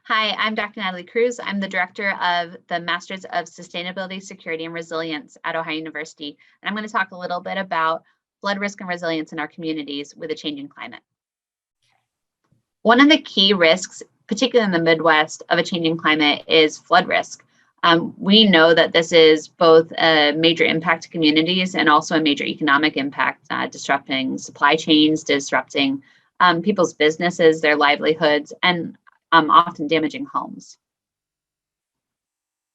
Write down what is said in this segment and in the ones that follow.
Hi, I'm Dr. Natalie Cruz. I'm the director of the Masters of Sustainability, Security, and Resilience at Ohio University. And I'm going to talk a little bit about flood risk and resilience in our communities with a changing climate. One of the key risks, particularly in the Midwest, of a changing climate is flood risk. We know that this is both a major impact to communities and also a major economic impact, disrupting supply chains, disrupting people's businesses, their livelihoods, and often damaging homes.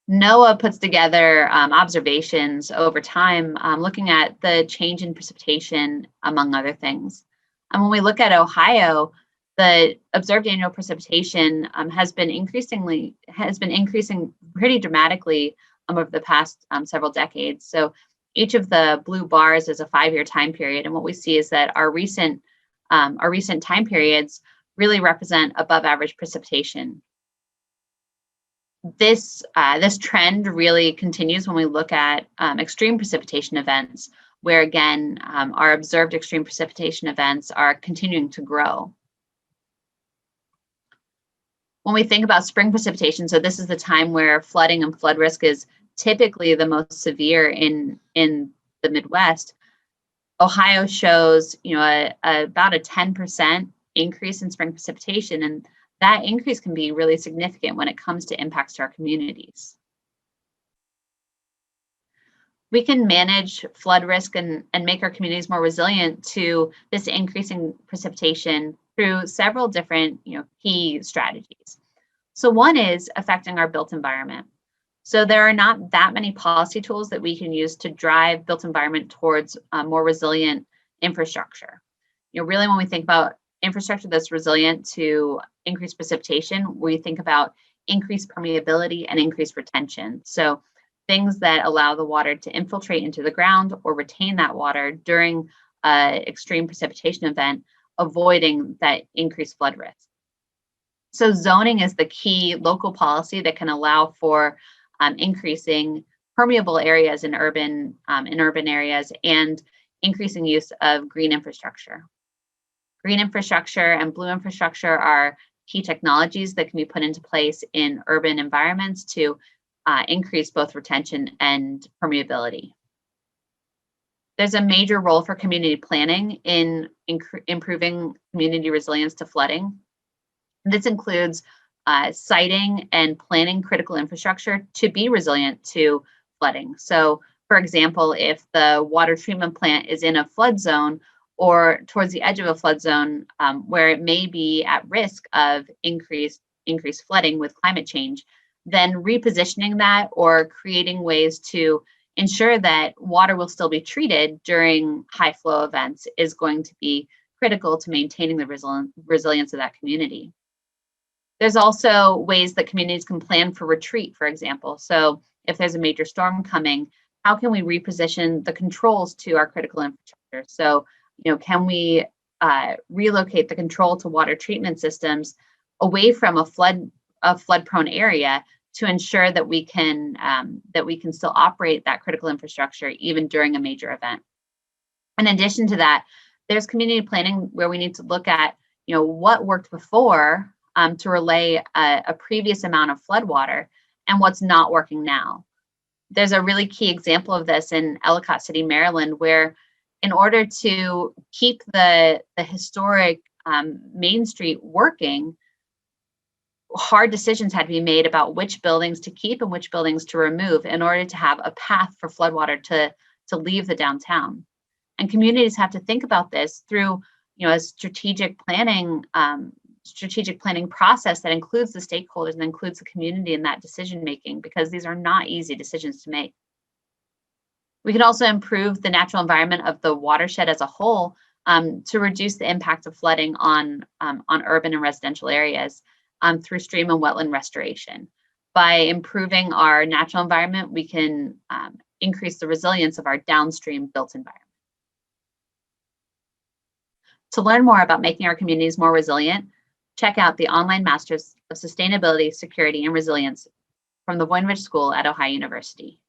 NOAA puts together observations over time looking at the change in precipitation, among other things. And when we look at Ohio, the observed annual precipitation has been increasing pretty dramatically over the past several decades. So each of the blue bars is a 5-year time period, and what we see is that our recent time periods really represent above average precipitation. This trend really continues when we look at extreme precipitation events, where again, our observed extreme precipitation events are continuing to grow. When we think about spring precipitation, so this is the time where flooding and flood risk is typically the most severe in the Midwest. Ohio shows, about a 10% increase in spring precipitation, and that increase can be really significant when it comes to impacts to our communities. We can manage flood risk and make our communities more resilient to this increasing precipitation through several different key strategies. So one is affecting our built environment. So there are not that many policy tools that we can use to drive built environment towards more resilient infrastructure. Really when we think about infrastructure that's resilient to increased precipitation, we think about increased permeability and increased retention. So things that allow the water to infiltrate into the ground or retain that water during an extreme precipitation event, avoiding that increased flood risk. So zoning is the key local policy that can allow for increasing permeable areas in urban areas and increasing use of green infrastructure. Green infrastructure and blue infrastructure are key technologies that can be put into place in urban environments to increase both retention and permeability. There's a major role for community planning in improving community resilience to flooding. This includes siting and planning critical infrastructure to be resilient to flooding. So, for example, if the water treatment plant is in a flood zone or towards the edge of a flood zone where it may be at risk of increased flooding with climate change, then repositioning that or creating ways to ensure that water will still be treated during high flow events is going to be critical to maintaining the resilience of that community. There's also ways that communities can plan for retreat, for example. So if there's a major storm coming, how can we reposition the controls to our critical infrastructure? So, can we relocate the control to water treatment systems away from a flood-prone area to ensure that we can still operate that critical infrastructure even during a major event? In addition to that, there's community planning where we need to look at what worked before to relay a previous amount of flood water and what's not working now. There's a really key example of this in Ellicott City, Maryland, where in order to keep the historic Main Street working, hard decisions had to be made about which buildings to keep and which buildings to remove in order to have a path for floodwater to leave the downtown. And communities have to think about this through a strategic planning process that includes the stakeholders and includes the community in that decision making, because these are not easy decisions to make. We can also improve the natural environment of the watershed as a whole to reduce the impact of flooding on urban and residential areas through stream and wetland restoration. By improving our natural environment, we can increase the resilience of our downstream built environment. To learn more about making our communities more resilient, check out the online Masters of Sustainability, Security, and Resilience from the Voinovich School at Ohio University.